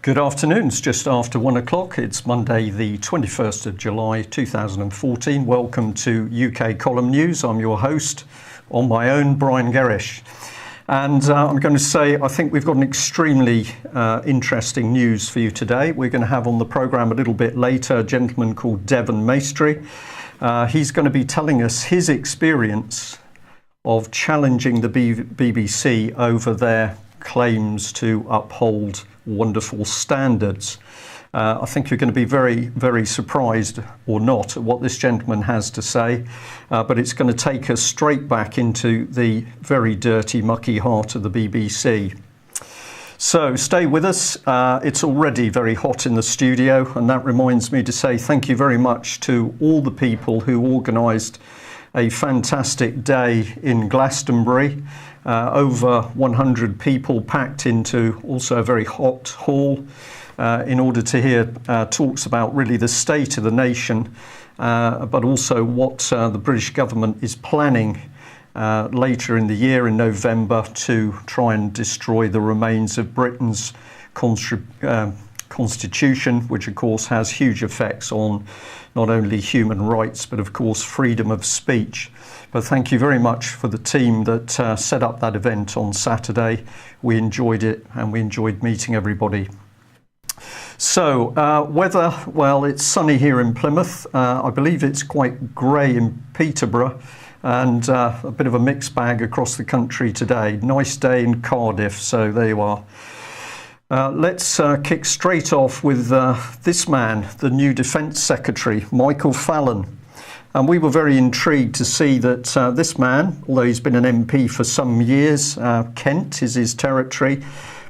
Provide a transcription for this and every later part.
Good afternoon. It's just after 1 o'clock. It's Monday, the 21st of July, 2014. Welcome to UK Column News. I'm your host on my own, Brian Gerrish. And I'm going to say, I think we've got an extremely interesting news for you today. We're going to have on the programme a little bit later a gentleman called Devon Maestri. He's going to be telling us his experience of challenging the BBC over their claims to uphold wonderful standards. I think you're going to be very, very surprised, or not, at what this gentleman has to say, but it's going to take us straight back into the very dirty, mucky heart of the BBC. So stay with us. It's already very hot in the studio, and that reminds me to say thank you very much to all the people who organised a fantastic day in Glastonbury. Over 100 people packed into also a very hot hall in order to hear talks about really the state of the nation, but also what the British government is planning later in the year in November to try and destroy the remains of Britain's constitution, which of course has huge effects on not only human rights but of course freedom of speech. But thank you very much for the team that set up that event on Saturday. We enjoyed it and we enjoyed meeting everybody. So weather, well, it's sunny here in Plymouth. I believe it's quite grey in Peterborough, and a bit of a mixed bag across the country today. Nice day in Cardiff, so there you are. Let's kick straight off with this man, the new Defence Secretary, Mick Fallon. And we were very intrigued to see that this man, although he's been an MP for some years, Kent is his territory,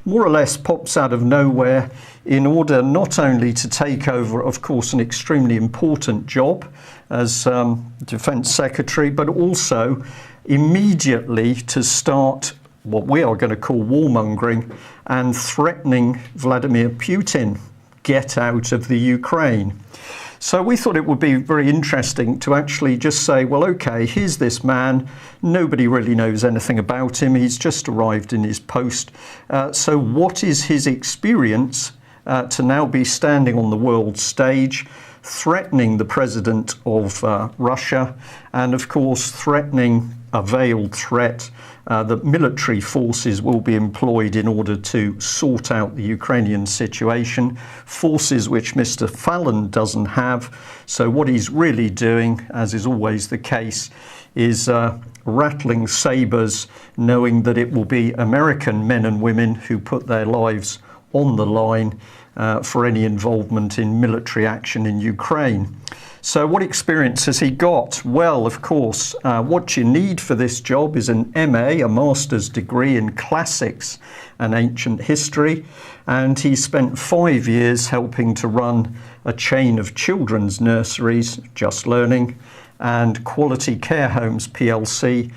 more or less pops out of nowhere in order not only to take over, of course, an extremely important job as Defence Secretary, but also immediately to start what we are going to call warmongering and threatening Vladimir Putin, get out of the Ukraine. So we thought it would be very interesting to actually just say, well, OK, here's this man. Nobody really knows anything about him. He's just arrived in his post. So what is his experience to now be standing on the world stage, threatening the president of Russia, and of course threatening a veiled threat that military forces will be employed in order to sort out the Ukrainian situation, forces which Mr. Fallon doesn't have. So what he's really doing, as is always the case, is rattling sabres, knowing that it will be American men and women who put their lives on the line for any involvement in military action in Ukraine. So what experience has he got? Well, of course, what you need for this job is an MA, a master's degree in classics and ancient history. And he spent 5 years helping to run a chain of children's nurseries, Just Learning, and Quality Care Homes PLC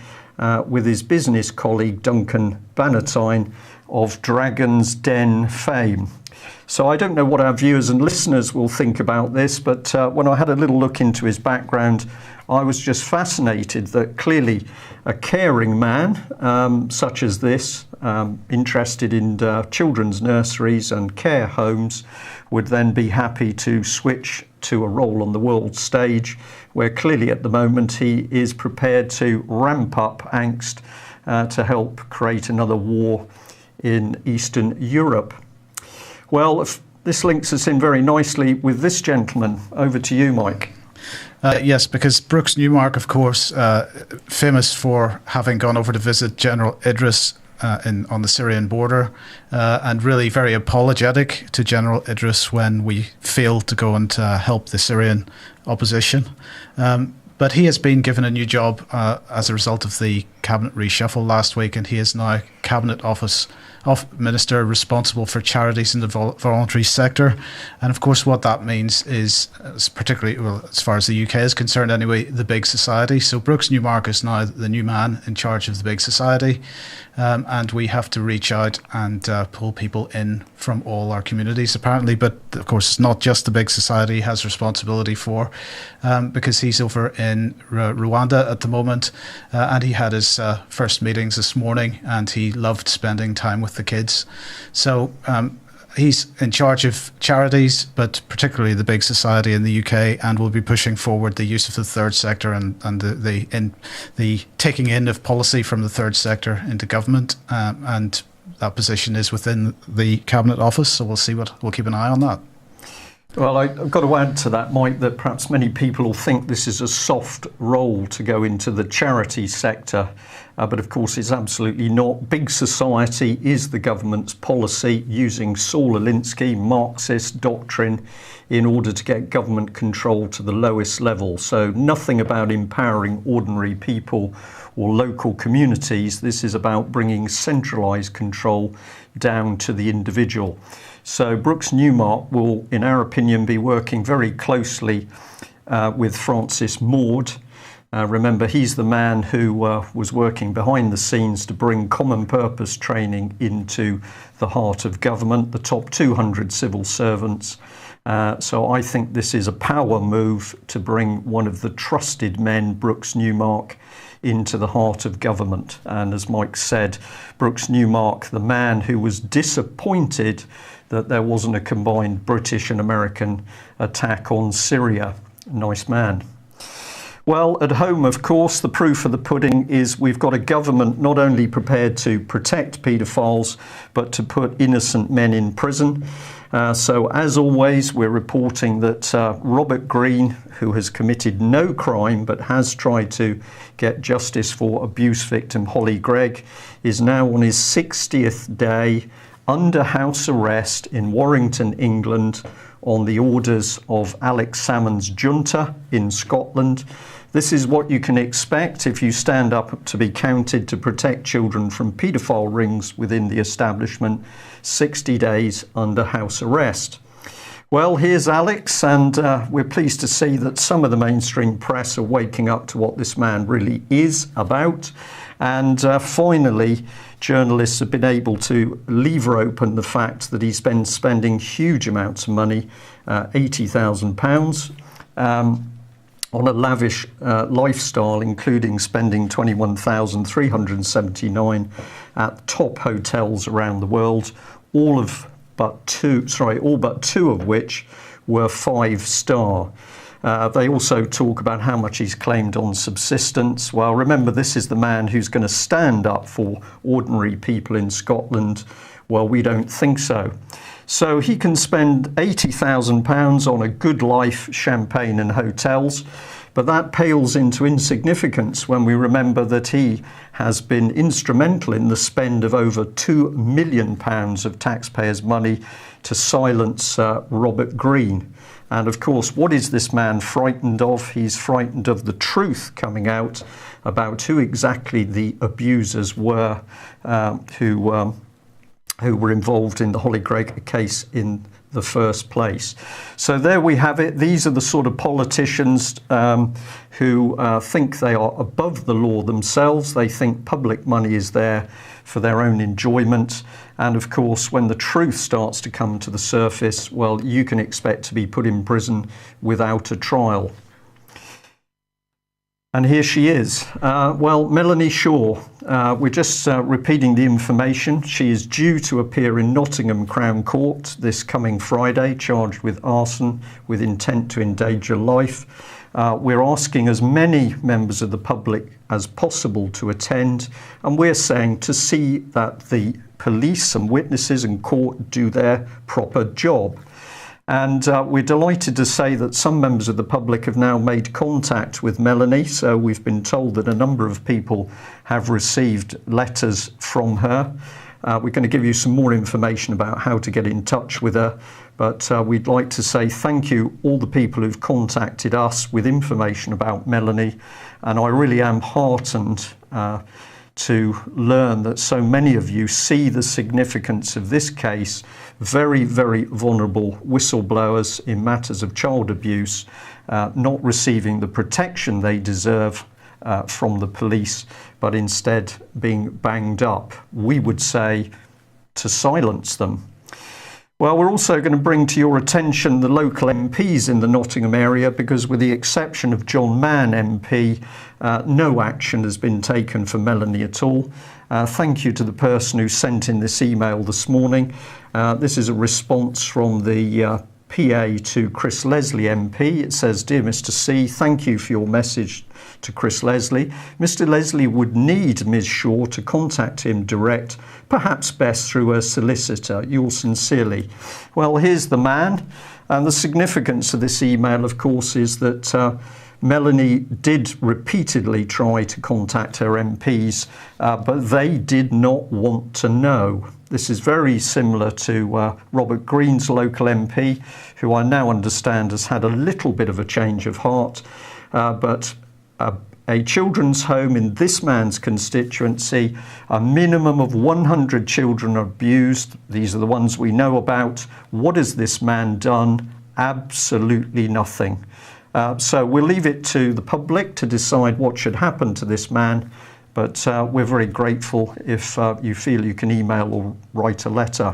with his business colleague Duncan Bannatyne of Dragon's Den fame. So I don't know what our viewers and listeners will think about this, but when I had a little look into his background, I was just fascinated that clearly a caring man such as this, interested in children's nurseries and care homes, would then be happy to switch to a role on the world stage, where clearly at the moment he is prepared to ramp up angst to help create another war in Eastern Europe. Well, this links us in very nicely with this gentleman. Over to you, Mike. Yes, because Brooks Newmark, of course, famous for having gone over to visit General Idris on the Syrian border, and really very apologetic to General Idris when we failed to go and help the Syrian opposition. But he has been given a new job as a result of the cabinet reshuffle last week, and he is now Cabinet Office Minister responsible for charities in the voluntary sector. And of course what that means is, particularly, well, as far as the UK is concerned anyway, the big society. So Brooks Newmark is now the new man in charge of the big society, and we have to reach out and pull people in from all our communities apparently. But of course it's not just the big society he has responsibility for, because he's over in Rwanda at the moment, and he had his first meetings this morning, and he loved spending time with the kids. So he's in charge of charities, but particularly the big society in the UK, and will be pushing forward the use of the third sector and the taking in of policy from the third sector into government. And that position is within the Cabinet Office, so we'll keep an eye on that. Well, I've got to add to that, Mike, that perhaps many people will think this is a soft role to go into the charity sector, but of course it's absolutely not. Big society is the government's policy, using Salinsky Marxist doctrine in order to get government control to the lowest level. So nothing about empowering ordinary people or local communities. This is about bringing centralized control down to the individual. So Brooks Newmark will, in our opinion, be working very closely with Francis Maude. Remember, he's the man who was working behind the scenes to bring common purpose training into the heart of government, the top 200 civil servants. So I think this is a power move to bring one of the trusted men, Brooks Newmark, into the heart of government. And as Mike said, Brooks Newmark, the man who was disappointed that there wasn't a combined British and American attack on Syria. Nice man. Well, at home, of course, the proof of the pudding is we've got a government not only prepared to protect paedophiles, but to put innocent men in prison. So, as always, we're reporting that Robert Green, who has committed no crime but has tried to get justice for abuse victim Holly Gregg, is now on his 60th day under house arrest in Warrington, England, on the orders of Alex Samon's junta in Scotland. This is what you can expect if you stand up to be counted to protect children from paedophile rings within the establishment. 60 days under house arrest. Well, here's Alex, and we're pleased to see that some of the mainstream press are waking up to what this man really is about. And finally, journalists have been able to lever open the fact that he's been spending huge amounts of money, £80,000, on a lavish lifestyle, including spending $21,379 at top hotels around the world, all but two of which were 5-star. They also talk about how much he's claimed on subsistence. Well, remember, this is the man who's going to stand up for ordinary people in Scotland. Well, we don't think so. So he can spend £80,000 on a good life, champagne and hotels, but that pales into insignificance when we remember that he has been instrumental in the spend of over £2 million of taxpayers' money to silence Robert Green. And of course, what is this man frightened of? He's frightened of the truth coming out about who exactly the abusers were who were involved in the Holly Gregg case in the first place. So there we have it. These are the sort of politicians who think they are above the law themselves. They think public money is there for their own enjoyment. And of course, when the truth starts to come to the surface, well, you can expect to be put in prison without a trial. And here she is. Well, Melanie Shaw, we're just repeating the information. She is due to appear in Nottingham Crown Court this coming Friday, charged with arson with intent to endanger life. We're asking as many members of the public as possible to attend, and we're saying to see that the police and witnesses and court do their proper job. And we're delighted to say that some members of the public have now made contact with Melanie. So we've been told that a number of people have received letters from her. We're going to give you some more information about how to get in touch with her. But we'd like to say thank you, all the people who've contacted us with information about Melanie. And I really am heartened to learn that so many of you see the significance of this case. Very, very vulnerable whistleblowers in matters of child abuse, not receiving the protection they deserve from the police, but instead being banged up, we would say, to silence them. Well, we're also going to bring to your attention the local MPs in the Nottingham area, because with the exception of John Mann MP, no action has been taken for Melanie at all. Thank you to the person who sent in this email this morning. This is a response from the PA to Chris Leslie MP. It says, "Dear Mr. C, thank you for your message to Chris Leslie. Mr. Leslie would need Ms. Shaw to contact him direct, perhaps best through a solicitor. Yours sincerely." Well, here's the man. And the significance of this email, of course, is that Melanie did repeatedly try to contact her MPs, but they did not want to know. This is very similar to Robert Green's local MP, who I now understand has had a little bit of a change of heart, but a children's home in this man's constituency, a minimum of 100 children are abused. These are the ones we know about. What has this man done? Absolutely nothing. So we'll leave it to the public to decide what should happen to this man, but we're very grateful if you feel you can email or write a letter.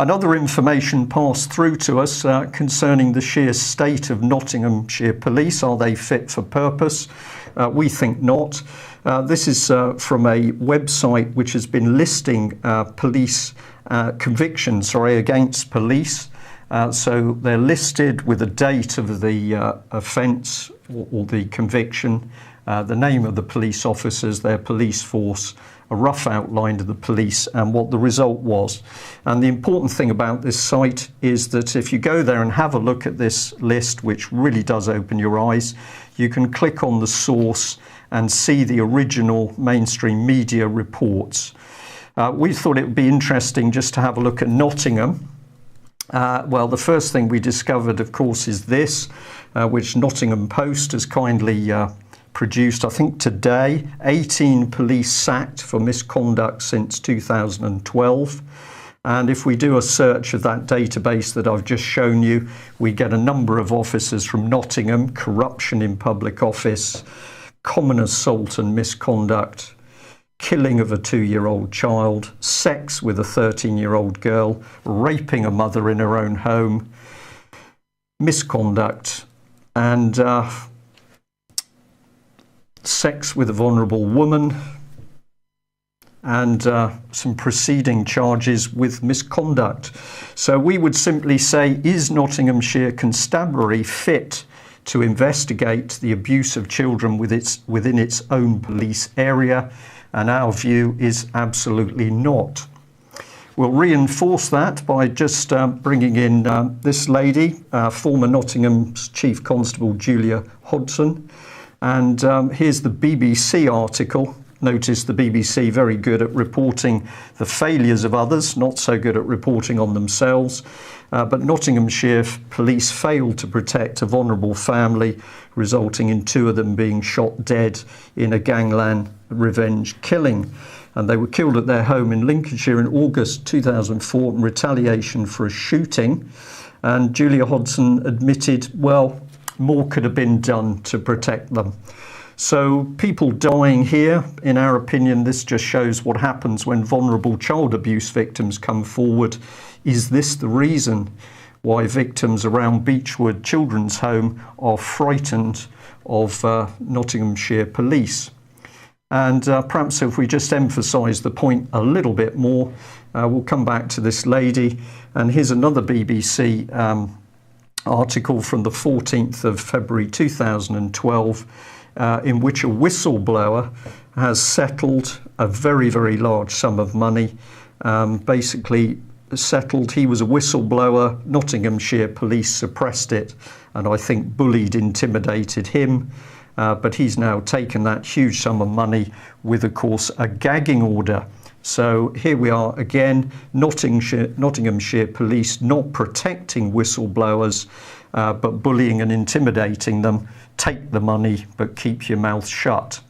Another information passed through to us concerning the sheer state of Nottinghamshire police. Are they fit for purpose? We think not. This is from a website which has been listing police convictions against police. So they're listed with the date of the offence or the conviction, the name of the police officers, their police force, a rough outline of the police and what the result was. And the important thing about this site is that if you go there and have a look at this list, which really does open your eyes, you can click on the source and see the original mainstream media reports. We thought it would be interesting just to have a look at Nottingham. Well, the first thing we discovered, of course, is this, which Nottingham Post has kindly produced, I think today, 18 police sacked for misconduct since 2012. And if we do a search of that database that I've just shown you, we get a number of officers from Nottingham: corruption in public office, common assault and misconduct, killing of a 2-year-old child, sex with a 13-year-old girl, raping a mother in her own home, misconduct, and sex with a vulnerable woman, and some preceding charges with misconduct. So we would simply say, is Nottinghamshire Constabulary fit to investigate the abuse of children within its own police area? And our view is absolutely not. We'll reinforce that by just bringing in this lady, former Nottingham's Chief Constable Julia Hodgson. And here's the BBC article. Notice the BBC very good at reporting the failures of others, not so good at reporting on themselves. But Nottinghamshire police failed to protect a vulnerable family, resulting in 2 of them being shot dead in a gangland revenge killing. And they were killed at their home in Lincolnshire in August 2004 in retaliation for a shooting. And Julia Hodgson admitted, well, more could have been done to protect them. So people dying here, in our opinion, this just shows what happens when vulnerable child abuse victims come forward. Is this the reason why victims around Beechwood Children's Home are frightened of Nottinghamshire police? And perhaps if we just emphasise the point a little bit more, we'll come back to this lady. And here's another BBC article from the 14th of February 2012, in which a whistleblower has settled a very, very large sum of money. Basically settled, he was a whistleblower, Nottinghamshire police suppressed it, and I think bullied, intimidated him. But he's now taken that huge sum of money with, of course, a gagging order. So here we are again, Nottinghamshire police not protecting whistleblowers, but bullying and intimidating them. Take the money, but keep your mouth shut.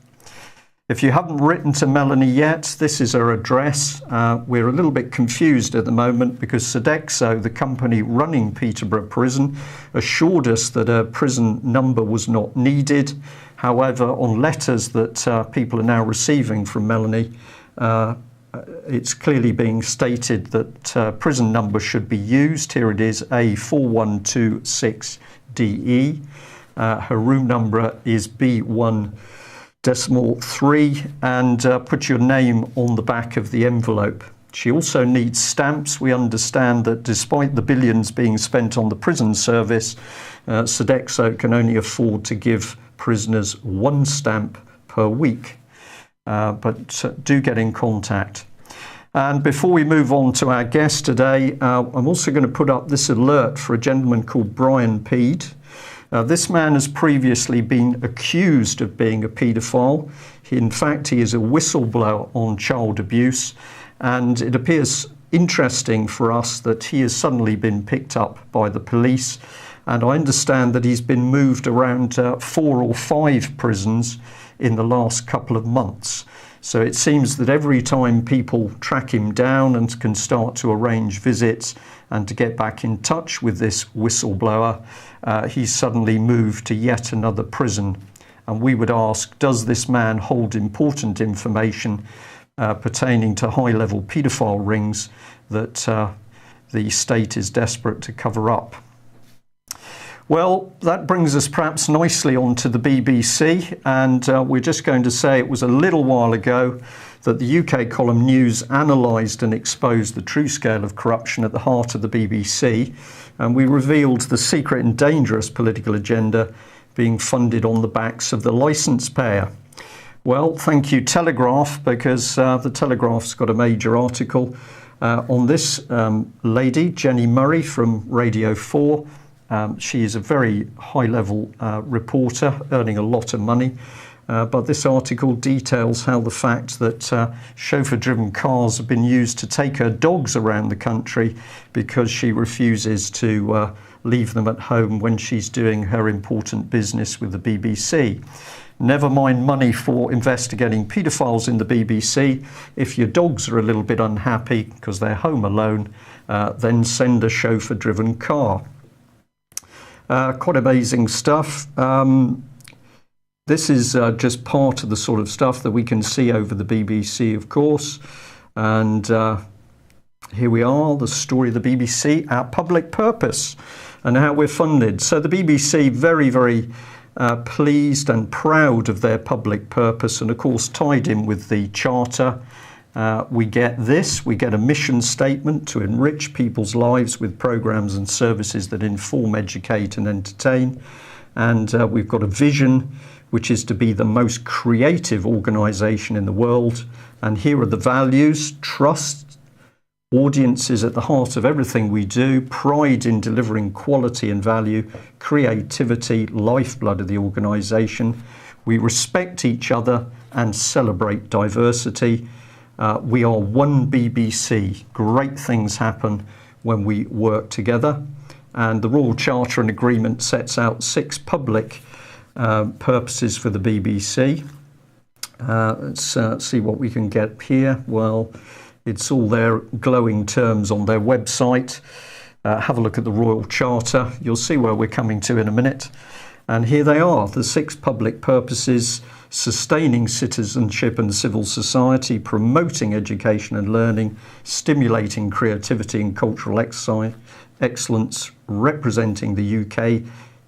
If you haven't written to Melanie yet, this is her address. We're a little bit confused at the moment because Sodexo, the company running Peterborough Prison, assured us that a prison number was not needed. However, on letters that people are now receiving from Melanie, it's clearly being stated that prison number should be used. Here it is, A4126DE. Her room number is B1.3, and put your name on the back of the envelope. She also needs stamps. We understand that despite the billions being spent on the prison service, Sodexo can only afford to give prisoners 1 stamp per week. But do get in contact. And before we move on to our guest today, I'm also going to put up this alert for a gentleman called Brian Peed. This man has previously been accused of being a paedophile. In fact, he is a whistleblower on child abuse, and it appears interesting for us that he has suddenly been picked up by the police, and I understand that he's been moved around 4 or 5 prisons in the last couple of months. So it seems that every time people track him down and can start to arrange visits and to get back in touch with this whistleblower, he's suddenly moved to yet another prison. And we would ask, does this man hold important information pertaining to high-level paedophile rings that the state is desperate to cover up? Well, that brings us perhaps nicely onto the BBC, and we're just going to say it was a little while ago that the UK column News analysed and exposed the true scale of corruption at the heart of the BBC, and we revealed the secret and dangerous political agenda being funded on the backs of the licence payer. Well, thank you, Telegraph, because the Telegraph's got a major article on this lady, Jenny Murray from Radio 4. She is a very high-level reporter, earning a lot of money. But this article details how the fact that chauffeur-driven cars have been used to take her dogs around the country because she refuses to leave them at home when she's doing her important business with the BBC. Never mind money for investigating paedophiles in the BBC. If your dogs are a little bit unhappy because they're home alone, then send a chauffeur-driven car. Quite amazing stuff. This is just part of the sort of stuff that we can see over the BBC, of course. And here we are, the story of the BBC, our public purpose and how we're funded. So the BBC, very, very pleased and proud of their public purpose, and of course tied in with the Charter. We get a mission statement to enrich people's lives with programmes and services that inform, educate and entertain. And we've got a vision, which is to be the most creative organisation in the world. And here are the values: trust, audience is at the heart of everything we do, pride in delivering quality and value, creativity, lifeblood of the organisation. We respect each other and celebrate diversity. We are one BBC. Great things happen when we work together. And the Royal Charter and Agreement sets out 6 public purposes for the BBC. Let's see what we can get here. Well, it's all their glowing terms on their website. Have a look at the Royal Charter. You'll see where we're coming to in a minute. And here they are, the 6 public purposes: sustaining citizenship and civil society, promoting education and learning, stimulating creativity and cultural excellence, representing the UK,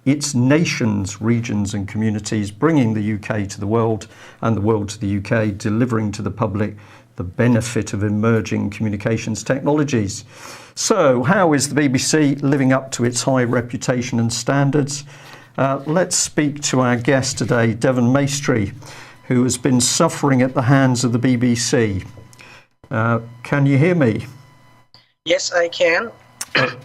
its nations, regions and communities, bringing the UK to the world and the world to the UK, delivering to the public the benefit of emerging communications technologies. So how is the BBC living up to its high reputation and standards? Let's speak to our guest today, Devon Maestri, who has been suffering at the hands of the BBC. Can you hear me? Yes, I can.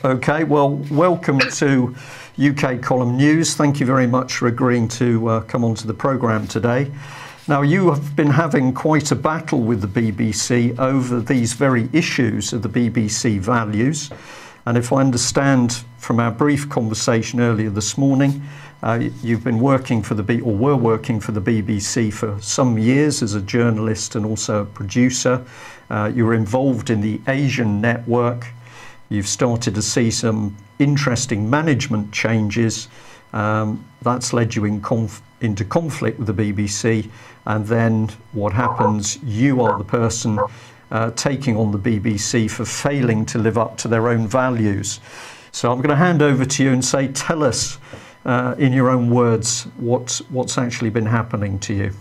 Okay, well, welcome to UK Column News. Thank you very much for agreeing to come onto the programme today. Now, you have been having quite a battle with the BBC over these very issues of the BBC values. And if I understand from our brief conversation earlier this morning, you've been working for were working for the BBC for some years as a journalist and also a producer. You were involved in the Asian network. You've started to see some interesting management changes. That's led you into conflict with the BBC. And then what happens? You are the person taking on the BBC for failing to live up to their own values. So I'm going to hand over to you and say, tell us in your own words what's actually been happening to you.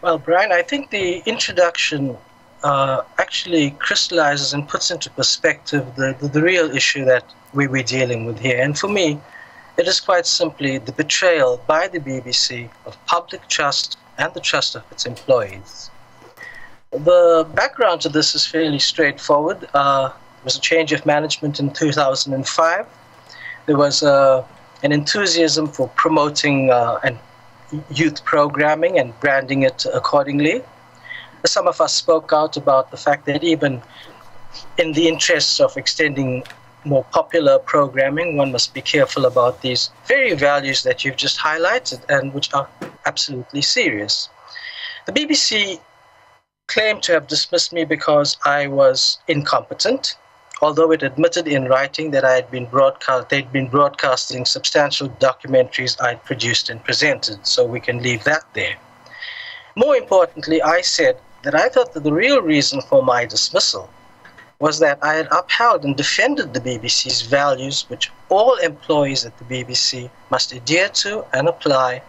Well, Brian, I think the introduction actually crystallizes and puts into perspective the real issue that we're dealing with here. And for me, it is quite simply the betrayal by the BBC of public trust and the trust of its employees. The background to this is fairly straightforward. There was a change of management in 2005. There was an enthusiasm for promoting and youth programming and branding it accordingly. Some of us spoke out about the fact that even in the interests of extending more popular programming, one must be careful about these very values that you've just highlighted and which are absolutely serious. The BBC claimed to have dismissed me because I was incompetent, although it admitted in writing that they'd been broadcasting substantial documentaries I'd produced and presented, so we can leave that there. More importantly, I said that I thought that the real reason for my dismissal was that I had upheld and defended the BBC's values, which all employees at the BBC must adhere to and apply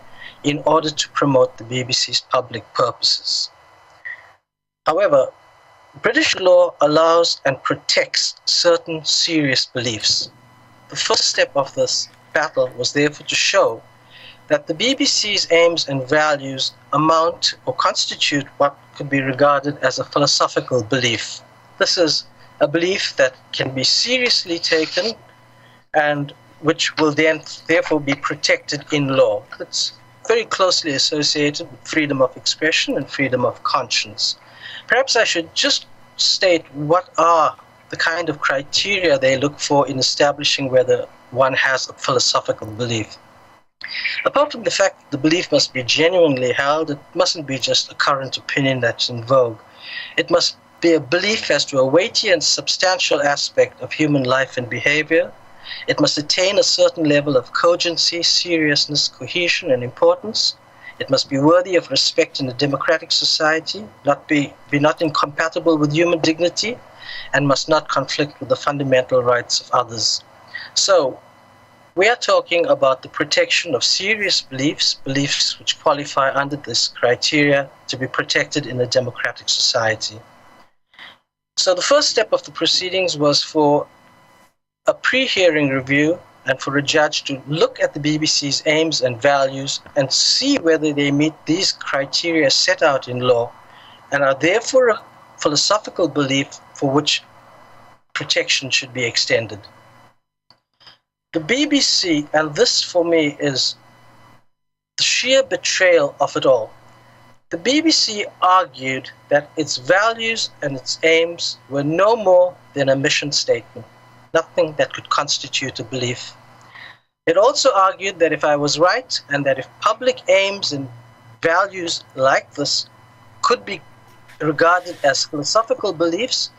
in order to promote the BBC's public purposes. However, British law allows and protects certain serious beliefs. The first step of this battle was therefore to show that the BBC's aims and values amount or constitute what could be regarded as a philosophical belief. This is a belief that can be seriously taken and which will then therefore be protected in law. It's very closely associated with freedom of expression and freedom of conscience. Perhaps I should just state what are the kind of criteria they look for in establishing whether one has a philosophical belief. Apart from the fact that the belief must be genuinely held, it mustn't be just a current opinion that's in vogue. It must be a belief as to a weighty and substantial aspect of human life and behavior. It must attain a certain level of cogency, seriousness, cohesion, and importance. It must be worthy of respect in a democratic society, be not incompatible with human dignity, and must not conflict with the fundamental rights of others. So, we are talking about the protection of serious beliefs which qualify under this criteria to be protected in a democratic society. So the first step of the proceedings was for a pre-hearing review and for a judge to look at the BBC's aims and values and see whether they meet these criteria set out in law and are therefore a philosophical belief for which protection should be extended. The BBC, and this for me is the sheer betrayal of it all. The BBC argued that its values and its aims were no more than a mission statement, nothing that could constitute a belief. It also argued that if I was right and that if public aims and values like this could be regarded as philosophical beliefs,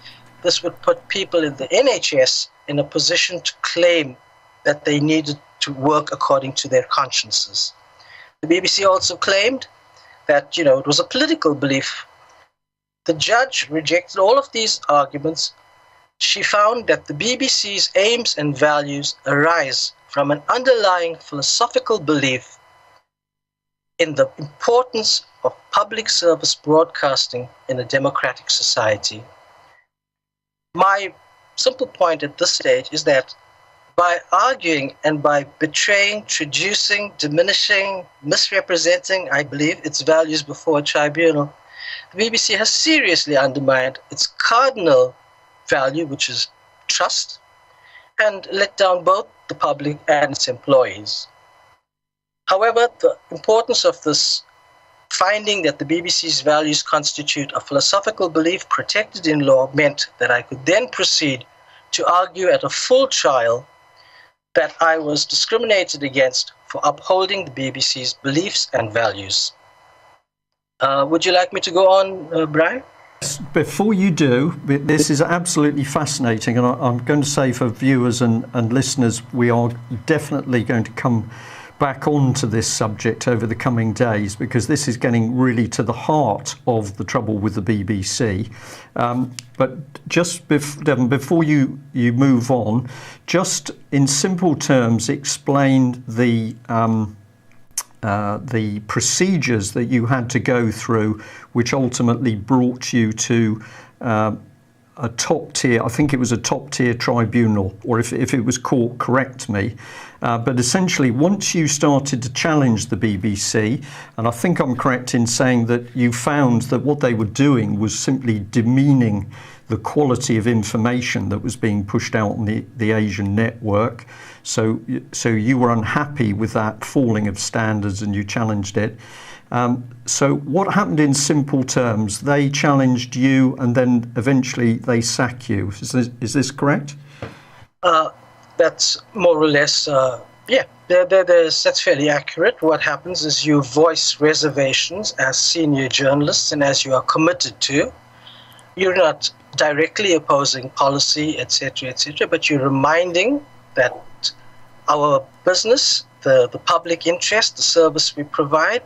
this would put people in the NHS in a position to claim that they needed to work according to their consciences. The BBC also claimed that, it was a political belief. The judge rejected all of these arguments. She found that the BBC's aims and values arise from an underlying philosophical belief in the importance of public service broadcasting in a democratic society. My simple point at this stage is that by arguing and by betraying, traducing, diminishing, misrepresenting, I believe, its values before a tribunal, the BBC has seriously undermined its cardinal value, which is trust, and let down both the public and its employees. However, the importance of this finding that the BBC's values constitute a philosophical belief protected in law meant that I could then proceed to argue at a full trial that I was discriminated against for upholding the BBC's beliefs and values. Would you like me to go on, Brian? Before you do, this is absolutely fascinating, and I'm going to say for viewers and listeners, we are definitely going to come back onto this subject over the coming days, because this is getting really to the heart of the trouble with the BBC. But just Devon, before you move on, just in simple terms, explain the procedures that you had to go through, which ultimately brought you to a top tier, I think it was a top tier tribunal, or if it was court, correct me. But essentially, once you started to challenge the BBC, and I think I'm correct in saying that you found that what they were doing was simply demeaning the quality of information that was being pushed out on the Asian network. So you were unhappy with that falling of standards and you challenged it. So what happened in simple terms? They challenged you and then eventually they sack you. Is this correct? That's more or less, that's fairly accurate. What happens is you voice reservations as senior journalists, and as you are committed to, you're not directly opposing policy, etc., but you're reminding that our business, the public interest, the service we provide,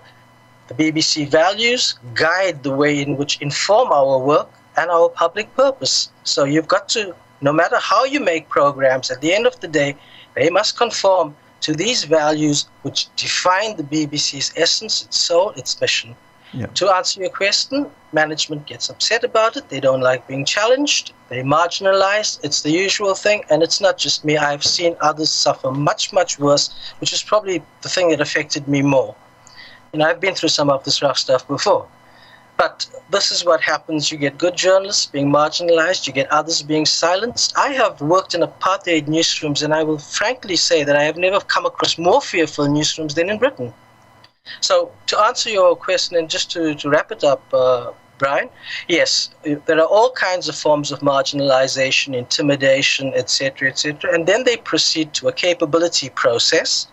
the BBC values guide the way in which inform our work and our public purpose. So you've got to, no matter how you make programs, at the end of the day, they must conform to these values which define the BBC's essence, its soul, its mission. Yeah. To answer your question, management gets upset about it. They don't like being challenged. They marginalized. It's the usual thing. And it's not just me. I've seen others suffer much, much worse, which is probably the thing that affected me more. I've been through some of this rough stuff before. But this is what happens. You get good journalists being marginalized. You get others being silenced. I have worked in apartheid newsrooms, and I will frankly say that I have never come across more fearful newsrooms than in Britain. So to answer your question, and just to wrap it up, Brian, yes, there are all kinds of forms of marginalization, intimidation, etc., and then they proceed to a capability process,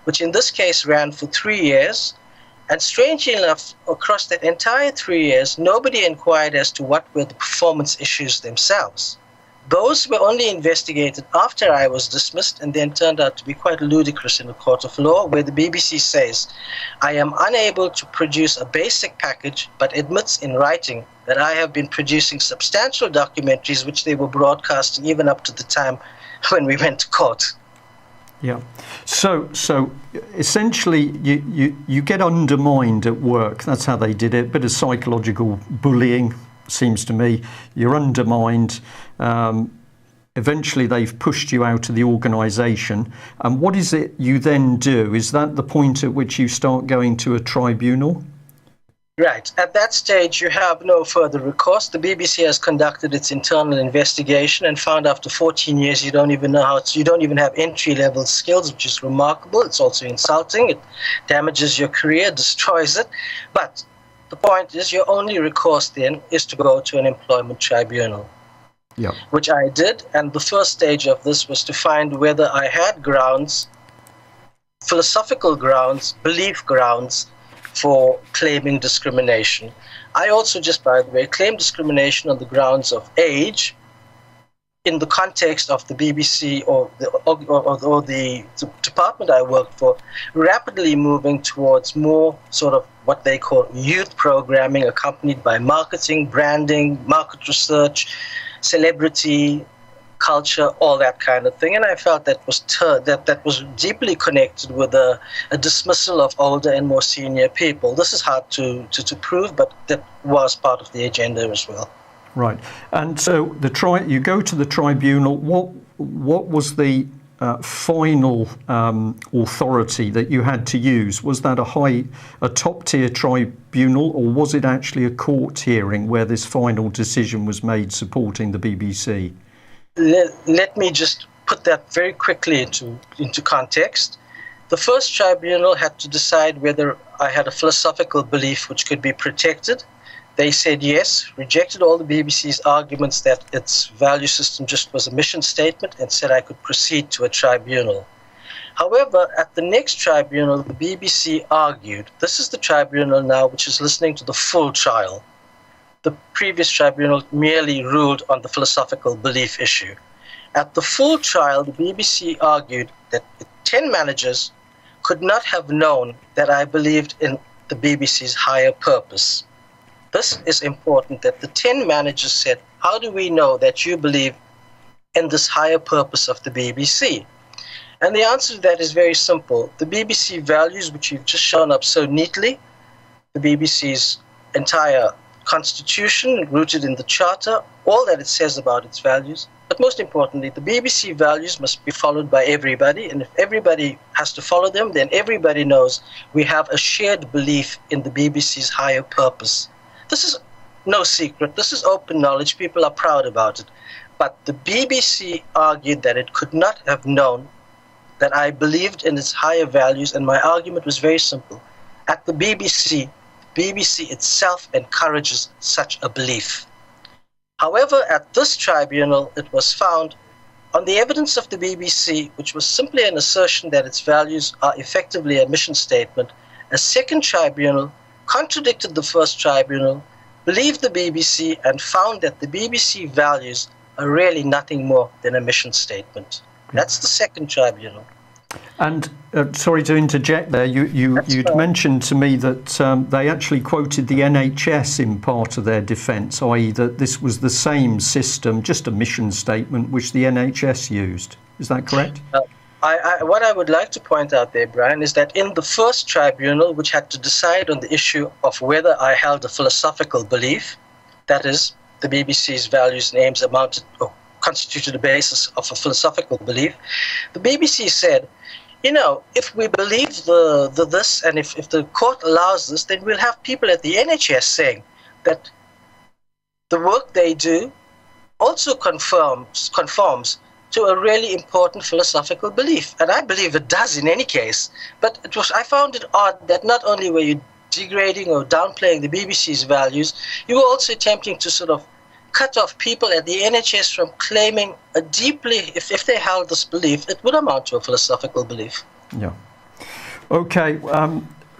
which in this case ran for 3 years. And strangely enough, across that entire 3 years, nobody inquired as to what were the performance issues themselves. Those were only investigated after I was dismissed, and then turned out to be quite ludicrous in a court of law, where the BBC says, I am unable to produce a basic package, but admits in writing that I have been producing substantial documentaries which they were broadcasting even up to the time when we went to court. Yeah. So essentially, you get undermined at work. That's how they did it. A bit of psychological bullying, seems to me. You're undermined. Eventually, they've pushed you out of the organisation. And what is it you then do? Is that the point at which you start going to a tribunal? Right. At that stage, you have no further recourse. The BBC has conducted its internal investigation and found after 14 years you don't even have entry-level skills, which is remarkable. It's also insulting. It damages your career, destroys it. But the point is, your only recourse then is to go to an employment tribunal, which I did. And the first stage of this was to find whether I had grounds, philosophical grounds, belief grounds, for claiming discrimination. I also, just by the way, claim discrimination on the grounds of age in the context of the BBC or the department I worked for, rapidly moving towards more sort of what they call youth programming, accompanied by marketing, branding, market research, celebrity, culture, all that kind of thing. And I felt that was deeply connected with a dismissal of older and more senior people. This is hard to prove, but that was part of the agenda as well. Right. And so you go to the tribunal. What was the final authority that you had to use? Was that a top-tier tribunal, or was it actually a court hearing where this final decision was made supporting the BBC? Let me just put that very quickly into context. The first tribunal had to decide whether I had a philosophical belief which could be protected. They said yes, rejected all the BBC's arguments that its value system just was a mission statement, and said I could proceed to a tribunal. However, at the next tribunal, the BBC argued, this is the tribunal now which is listening to the full trial. The previous tribunal merely ruled on the philosophical belief issue. At the full trial, the BBC argued that 10 managers could not have known that I believed in the BBC's higher purpose. This is important, that the 10 managers said, how do we know that you believe in this higher purpose of the BBC? And the answer to that is very simple. The BBC values, which you've just shown up so neatly, the BBC's entire constitution, rooted in the charter, all that it says about its values. But most importantly, the BBC values must be followed by everybody. And if everybody has to follow them, then everybody knows we have a shared belief in the BBC's higher purpose. This is no secret. This is open knowledge. People are proud about it. But the BBC argued that it could not have known that I believed in its higher values, and my argument was very simple. At the BBC itself encourages such a belief. However, at this tribunal, it was found, on the evidence of the BBC, which was simply an assertion that its values are effectively a mission statement, a second tribunal contradicted the first tribunal, believed the BBC, and found that the BBC values are really nothing more than a mission statement. That's the second tribunal. And sorry to interject there, you'd mentioned to me that they actually quoted the NHS in part of their defence, i.e. that this was the same system, just a mission statement, which the NHS used. Is that correct? What I would like to point out there, Brian, is that in the first tribunal, which had to decide on the issue of whether I held a philosophical belief, that is, the BBC's values and aims amounted or constituted a basis of a philosophical belief, the BBC said, you know, if we believe this, and if the court allows this, then we'll have people at the NHS saying that the work they do also conforms to a really important philosophical belief. And I believe it does in any case. But I found it odd that not only were you degrading or downplaying the BBC's values, you were also attempting to sort of cut off people at the NHS from claiming a deeply, if they held this belief, it would amount to a philosophical belief. Yeah. Okay.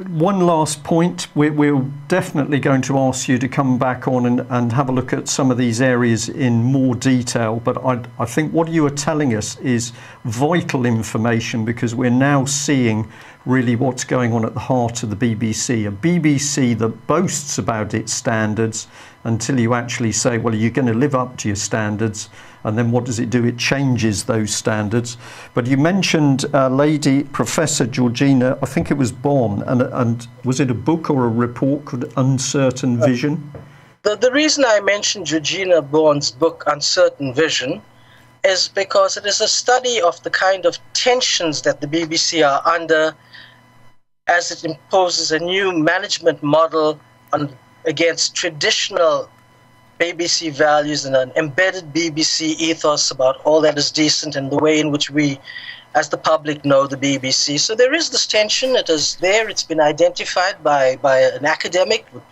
One last point. We're definitely going to ask you to come back on and have a look at some of these areas in more detail. But I think what you are telling us is vital information, because we're now seeing really what's going on at the heart of the BBC. A BBC that boasts about its standards until you actually say, well, you're going to live up to your standards. And then what does it do? It changes those standards. But you mentioned Lady Professor Georgina, I think it was Bonn, and was it a book or a report called Uncertain Vision? The reason I mentioned Georgina Bonn's book, Uncertain Vision, is because it is a study of the kind of tensions that the BBC are under as it imposes a new management model against traditional BBC values and an embedded BBC ethos about all that is decent and the way in which we, as the public, know the BBC. So there is this tension. It is there. It's been identified by an academic with,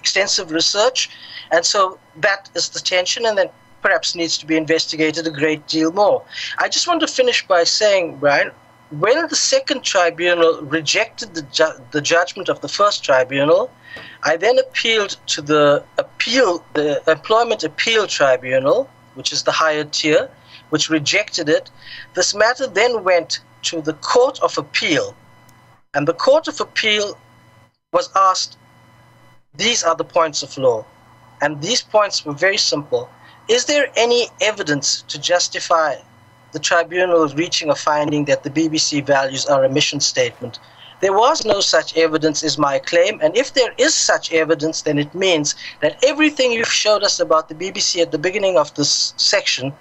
extensive research. And so that is the tension, and then perhaps needs to be investigated a great deal more. I just want to finish by saying, Brian, when the second tribunal rejected the judgment of the first tribunal, I then appealed to the Employment Appeal Tribunal, which is the higher tier, which rejected it. This matter then went to the Court of Appeal, and the Court of Appeal was asked, these are the points of law, and these points were very simple. Is there any evidence to justify the tribunal reaching a finding that the BBC values are a mission statement? There was no such evidence, is my claim, and if there is such evidence, then it means that everything you've showed us about the BBC at the beginning of this section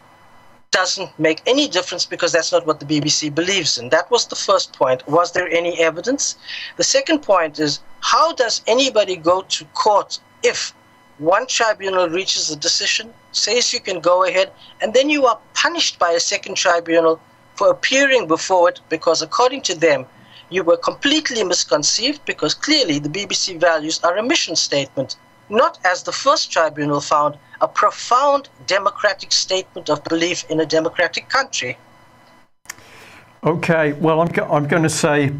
doesn't make any difference, because that's not what the BBC believes in. That was the first point. Was there any evidence? The second point is, how does anybody go to court if one tribunal reaches a decision, says you can go ahead, and then you are punished by a second tribunal for appearing before it, because according to them, you were completely misconceived, because clearly the BBC values are a mission statement, not, as the first tribunal found, a profound democratic statement of belief in a democratic country. Okay, well, I'm going to say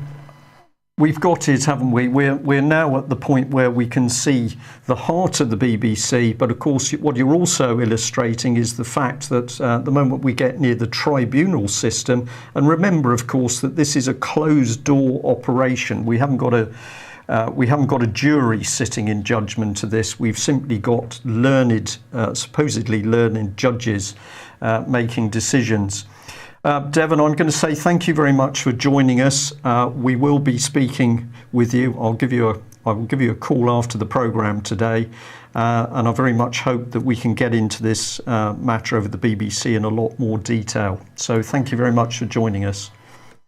We've got it, haven't we? We're now at the point where we can see the heart of the BBC, but of course what you're also illustrating is the fact that the moment we get near the tribunal system, and remember of course that this is a closed door operation. We haven't got a jury sitting in judgment of this. We've simply got supposedly learned judges making decisions. Devon, I'm going to say thank you very much for joining us. We will be speaking with you. I'll give you a call after the programme today, and I very much hope that we can get into this matter over the BBC in a lot more detail. So thank you very much for joining us.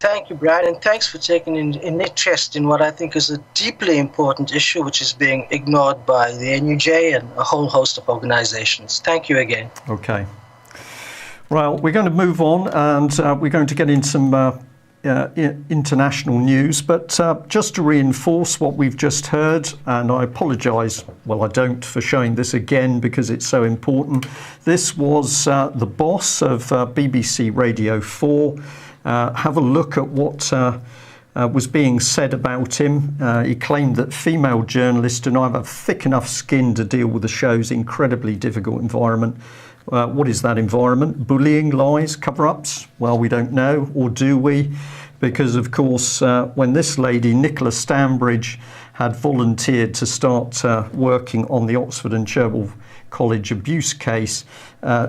Thank you, Brian, and thanks for taking an interest in what I think is a deeply important issue which is being ignored by the NUJ and a whole host of organisations. Thank you again. Okay. Well, we're going to move on, and we're going to get in some international news, but just to reinforce what we've just heard, and I apologise, well I don't, for showing this again because it's so important. This was the boss of BBC Radio 4. Have a look at what was being said about him. He claimed that female journalists do not have thick enough skin to deal with the show's incredibly difficult environment. What is that environment? Bullying, lies, cover-ups? Well, we don't know, or do we? Because, of course, when this lady, Nicola Stambridge, had volunteered to start working on the Oxford and Cherbourg College abuse case,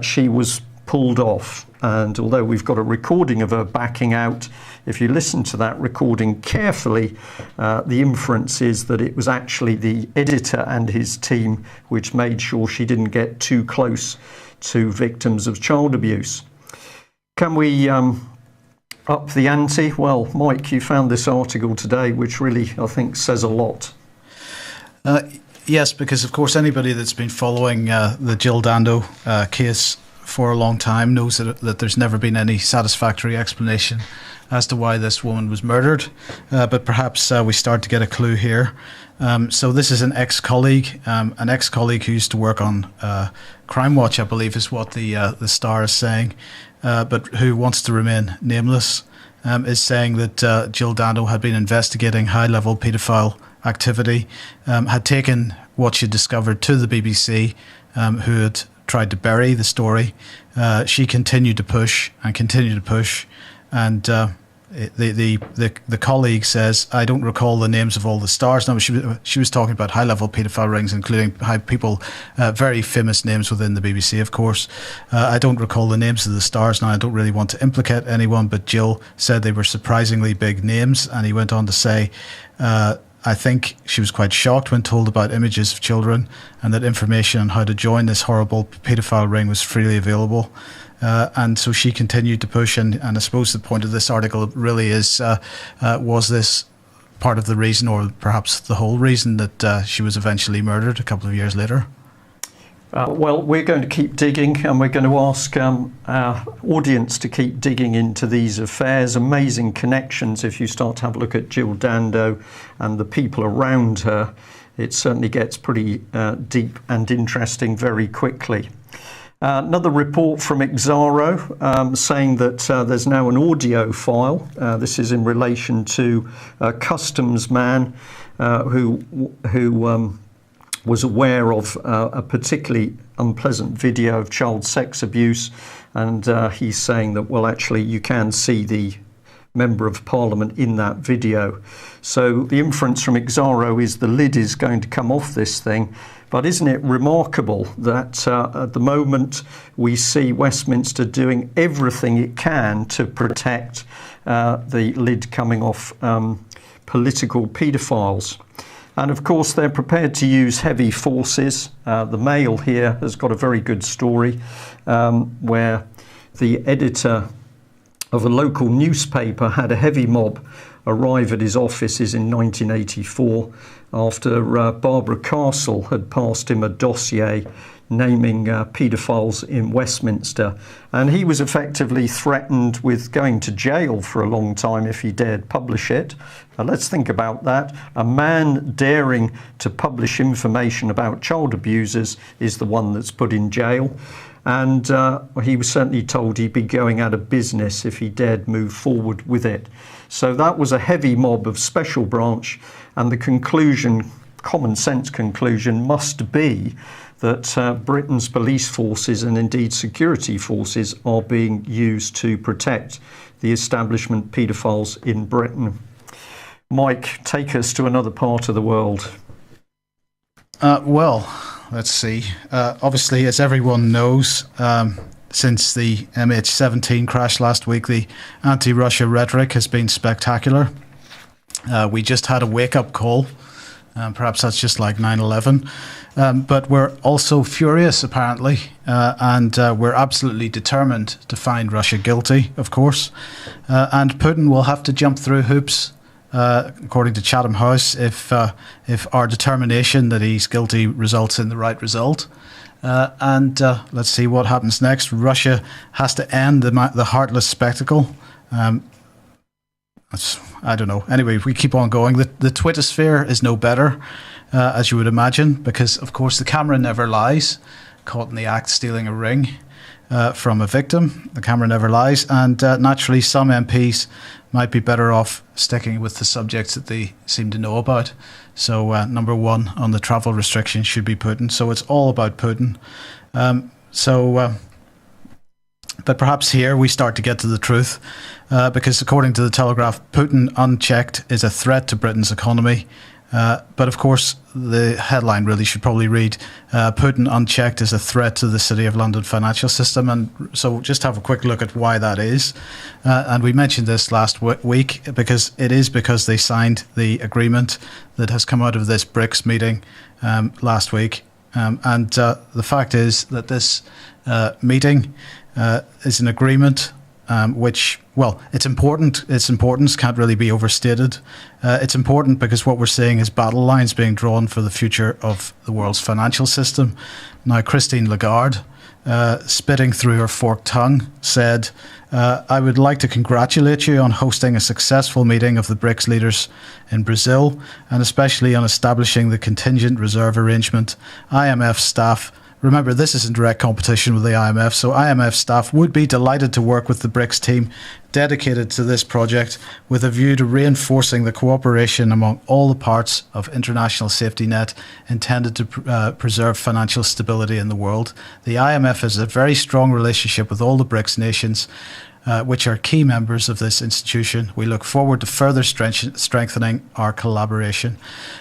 she was pulled off. And although we've got a recording of her backing out, if you listen to that recording carefully, the inference is that it was actually the editor and his team which made sure she didn't get too close to victims of child abuse. Can we up the ante? Well, Mike, you found this article today which really, I think, says a lot. Yes, because of course anybody that's been following the Jill Dando case for a long time knows that there's never been any satisfactory explanation as to why this woman was murdered, but perhaps we start to get a clue here. So this is an ex-colleague who used to work on Crime Watch, I believe is what the Star is saying, but who wants to remain nameless, is saying that Jill Dando had been investigating high-level paedophile activity, had taken what she discovered to the BBC, who had tried to bury the story. She continued to push, and the colleague says, I don't recall the names of all the stars. Now, she was talking about high-level paedophile rings, including very famous names within the BBC, of course. I don't recall the names of the stars. Now, I don't really want to implicate anyone, but Jill said they were surprisingly big names, and he went on to say, I think she was quite shocked when told about images of children and that information on how to join this horrible paedophile ring was freely available. And so she continued to push, and I suppose the point of this article really is, was this part of the reason, or perhaps the whole reason, that she was eventually murdered a couple of years later? Well, we're going to keep digging, and we're going to ask our audience to keep digging into these affairs. Amazing connections. If you start to have a look at Jill Dando and the people around her, it certainly gets pretty deep and interesting very quickly. Another report from Exaro saying that there's now an audio file. This is in relation to a customs man who was aware of a particularly unpleasant video of child sex abuse, and he's saying that, well, actually you can see the Member of Parliament in that video. So the inference from Exaro is the lid is going to come off this thing. But isn't it remarkable that at the moment we see Westminster doing everything it can to protect the lid coming off political paedophiles? And of course they're prepared to use heavy forces. The Mail here has got a very good story where the editor of a local newspaper had a heavy mob arrive at his offices in 1984 after Barbara Castle had passed him a dossier naming paedophiles in Westminster, and he was effectively threatened with going to jail for a long time if he dared publish it. Let's think about that. A man daring to publish information about child abusers is the one that's put in jail. And he was certainly told he'd be going out of business if he dared move forward with it. So that was a heavy mob of special branch, and the conclusion, common sense conclusion, must be that Britain's police forces and indeed security forces are being used to protect the establishment paedophiles in Britain. Mike, take us to another part of the world. Well, let's see. Obviously, as everyone knows, since the MH17 crash last week, the anti-Russia rhetoric has been spectacular. We just had a wake-up call. Perhaps that's just like 9/11. But we're also furious, apparently, and we're absolutely determined to find Russia guilty, of course. And Putin will have to jump through hoops, according to Chatham House, if our determination that he's guilty results in the right result. And let's see what happens next. Russia has to end the heartless spectacle. I don't know. Anyway, we keep on going. The Twitter sphere is no better, as you would imagine, because, of course, the camera never lies. Caught in the act stealing a ring from a victim. The camera never lies. And naturally, some MPs might be better off sticking with the subjects that they seem to know about. So number one on the travel restrictions should be Putin. So it's all about Putin. But perhaps here we start to get to the truth, because according to the Telegraph, Putin unchecked is a threat to Britain's economy. But of course, the headline really should probably read, Putin unchecked is a threat to the City of London financial system. And so just have a quick look at why that is. And we mentioned this last week, because they signed the agreement that has come out of this BRICS meeting last week. And the fact is that this meeting is an agreement which, well, it's important. Its importance can't really be overstated. It's important because what we're seeing is battle lines being drawn for the future of the world's financial system. Now, Christine Lagarde, spitting through her forked tongue, said, I would like to congratulate you on hosting a successful meeting of the BRICS leaders in Brazil, and especially on establishing the contingent reserve arrangement. IMF staff, remember, this is in direct competition with the IMF, so IMF staff would be delighted to work with the BRICS team dedicated to this project with a view to reinforcing the cooperation among all the parts of international safety net intended to preserve financial stability in the world. The IMF has a very strong relationship with all the BRICS nations, which are key members of this institution. We look forward to further strengthening our collaboration.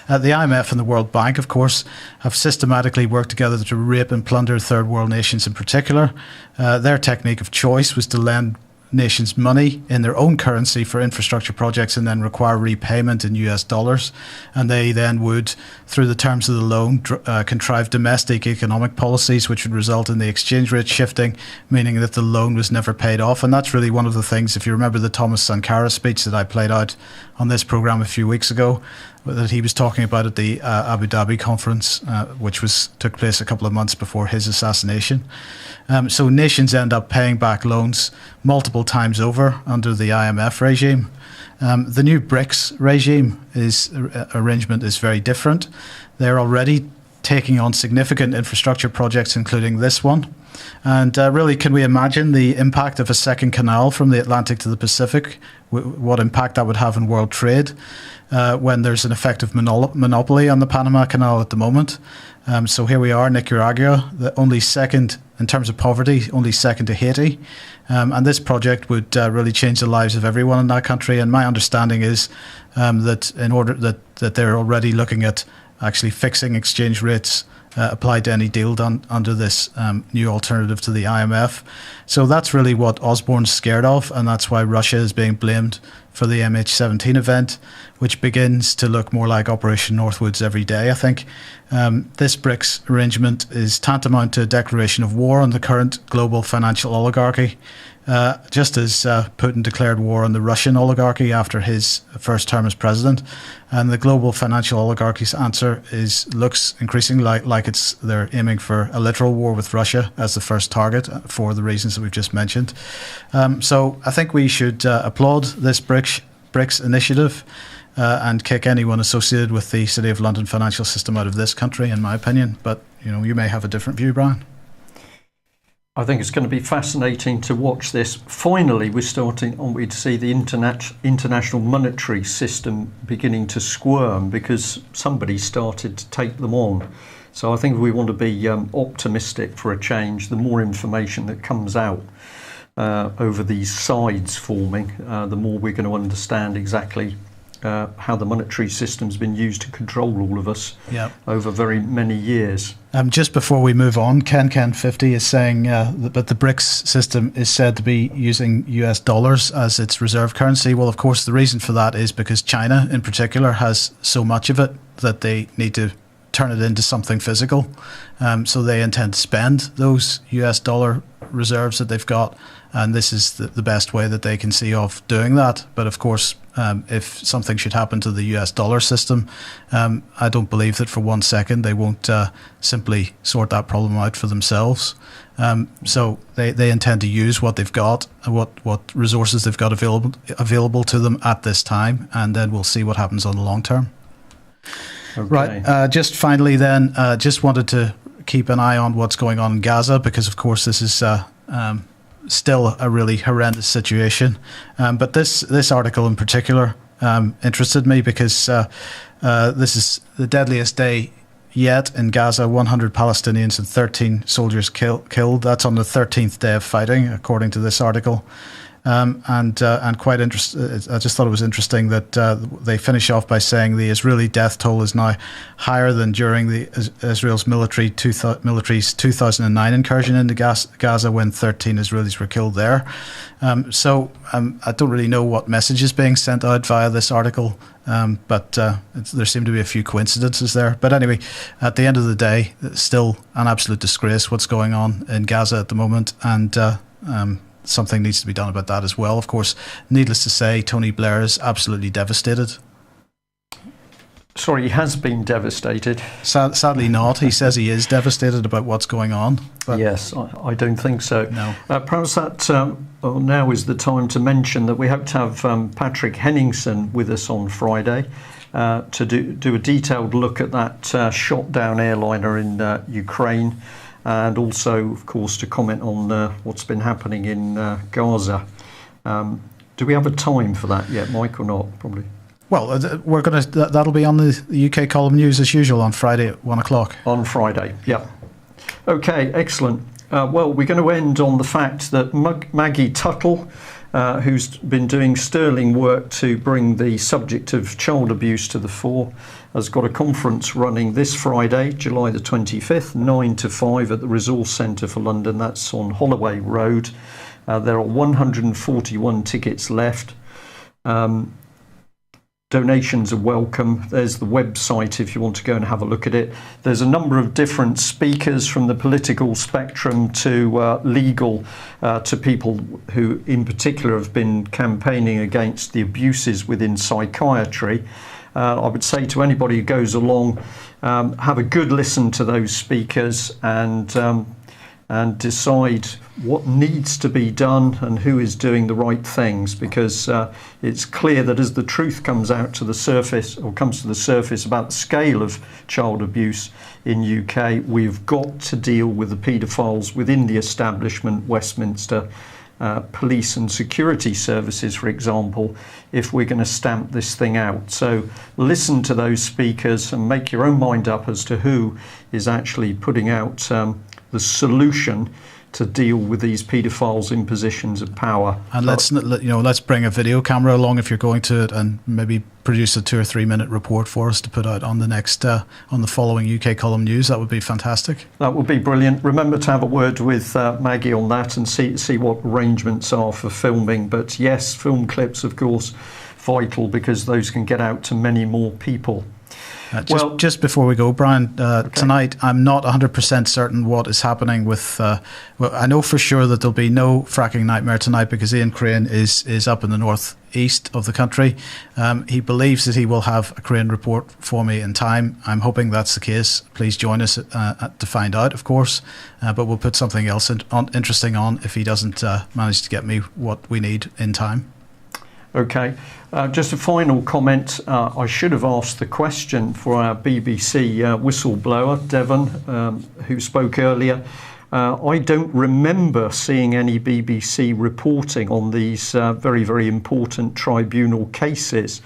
The IMF and the World Bank, of course, have systematically worked together to rape and plunder third world nations in particular. Their technique of choice was to lend nations money in their own currency for infrastructure projects and then require repayment in US dollars. And they then would, through the terms of the loan, contrive domestic economic policies which would result in the exchange rate shifting, meaning that the loan was never paid off. And that's really one of the things, if you remember the Thomas Sankara speech that I played out on this program a few weeks ago, that he was talking about at the Abu Dhabi conference, which took place a couple of months before his assassination. So nations end up paying back loans multiple times over under the IMF regime. The new BRICS regime arrangement is very different. They're already taking on significant infrastructure projects, including this one. And really, can we imagine the impact of a second canal from the Atlantic to the Pacific? What impact that would have on world trade when there's an effective monopoly on the Panama Canal at the moment? So here we are, Nicaragua, the only second in terms of poverty, only second to Haiti. And this project would really change the lives of everyone in that country. And my understanding is that in order that they're already looking at actually fixing exchange rates applied to any deal done under this new alternative to the IMF. So that's really what Osborne's scared of, and that's why Russia is being blamed for the MH17 event, which begins to look more like Operation Northwoods every day, I think. This BRICS arrangement is tantamount to a declaration of war on the current global financial oligarchy, just as Putin declared war on the Russian oligarchy after his first term as president. And the global financial oligarchy's answer looks increasingly like they're aiming for a literal war with Russia as the first target for the reasons that we've just mentioned. So I think we should applaud this BRICS initiative and kick anyone associated with the City of London financial system out of this country, in my opinion. But you may have a different view, Brian. I think it's going to be fascinating to watch this. Finally, we're starting to see the international monetary system beginning to squirm because somebody started to take them on. So I think we want to be optimistic for a change. The more information that comes out over these sides forming, the more we're going to understand exactly how the monetary system's been used to control all of us over very many years. Just before we move on, Ken50 is saying that the BRICS system is said to be using US dollars as its reserve currency. Well, of course, the reason for that is because China in particular has so much of it that they need to turn it into something physical. So they intend to spend those US dollar reserves that they've got. And this is the best way that they can see of doing that. But of course, if something should happen to the US dollar system, I don't believe that for 1 second they won't simply sort that problem out for themselves. So they intend to use what they've got, what resources they've got available to them at this time, and then we'll see what happens on the long term. Okay. Right. Just finally then, just wanted to keep an eye on what's going on in Gaza, because of course this is still a really horrendous situation. But this article in particular interested me because this is the deadliest day yet in Gaza. 100 Palestinians and 13 soldiers killed. That's on the 13th day of fighting, according to this article. And quite interesting. I just thought it was interesting that they finish off by saying the Israeli death toll is now higher than during Israel's military's 2009 incursion into Gaza, when 13 Israelis were killed there. So I don't really know what message is being sent out via this article, but there seem to be a few coincidences there. But anyway, at the end of the day, it's still an absolute disgrace what's going on in Gaza at the moment, and something needs to be done about that as well. Of course, needless to say, Tony Blair is absolutely devastated. Sorry, he has been devastated. Sadly not. He says he is devastated about what's going on. But yes, I don't think so. No. Perhaps that now is the time to mention that we hope to have Patrick Henningsen with us on Friday to do a detailed look at that shot down airliner in Ukraine, and also, of course, to comment on what's been happening in Gaza. Do we have a time for that yet, Mike, or not? Probably. Well, we're going to. That'll be on the UK column news as usual on Friday at 1:00. On Friday, yeah. Okay, excellent. Well, we're going to end on the fact that Maggie Tuttle, who's been doing sterling work to bring the subject of child abuse to the fore, has got a conference running this Friday, July the 25th, 9 to 5 at the Resource Centre for London. That's on Holloway Road. There are 141 tickets left. Donations are welcome. There's the website if you want to go and have a look at it. There's a number of different speakers from the political spectrum to legal, to people who in particular have been campaigning against the abuses within psychiatry. I would say to anybody who goes along, have a good listen to those speakers and decide what needs to be done and who is doing the right things, because it's clear that as the truth comes to the surface about the scale of child abuse in UK, we've got to deal with the paedophiles within the establishment, Westminster, police and security services, for example, if we're going to stamp this thing out. So listen to those speakers and make your own mind up as to who is actually putting out the solution to deal with these paedophiles in positions of power. And let's bring a video camera along if you're going to it, and maybe produce a 2 or 3 minute report for us to put out on the following UK column news. That would be fantastic. That would be brilliant. Remember to have a word with Maggie on that and see what arrangements are for filming. But yes, film clips, of course, vital, because those can get out to many more people. Just before we go, Brian, okay. Tonight I'm not 100% certain what is happening with. I know for sure that there'll be no fracking nightmare tonight because Ian Crane is up in the northeast of the country. He believes that he will have a Crane report for me in time. I'm hoping that's the case. Please join us to find out, of course. But we'll put something else interesting on if he doesn't manage to get me what we need in time. Okay, just a final comment. I should have asked the question for our BBC whistleblower, Devon, who spoke earlier. I don't remember seeing any BBC reporting on these very, very important tribunal cases.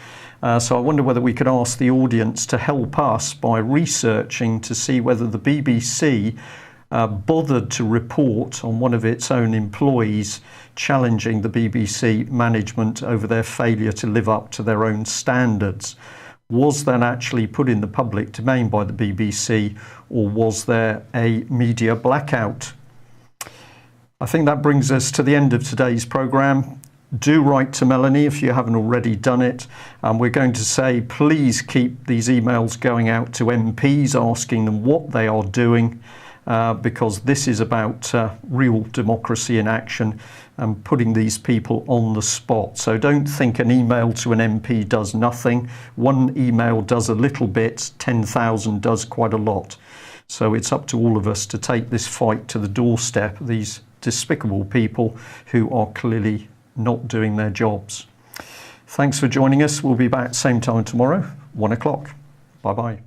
So I wonder whether we could ask the audience to help us by researching to see whether the BBC bothered to report on one of its own employees challenging the BBC management over their failure to live up to their own standards. Was that actually put in the public domain by the BBC, or was there a media blackout? I think that brings us to the end of today's programme. Do write to Melanie if you haven't already done it. We're going to say please keep these emails going out to MPs asking them what they are doing, because this is about real democracy in action and putting these people on the spot. So don't think an email to an MP does nothing. One email does a little bit, 10,000 does quite a lot. So it's up to all of us to take this fight to the doorstep, these despicable people who are clearly not doing their jobs. Thanks for joining us. We'll be back same time tomorrow, 1 o'clock. Bye-bye.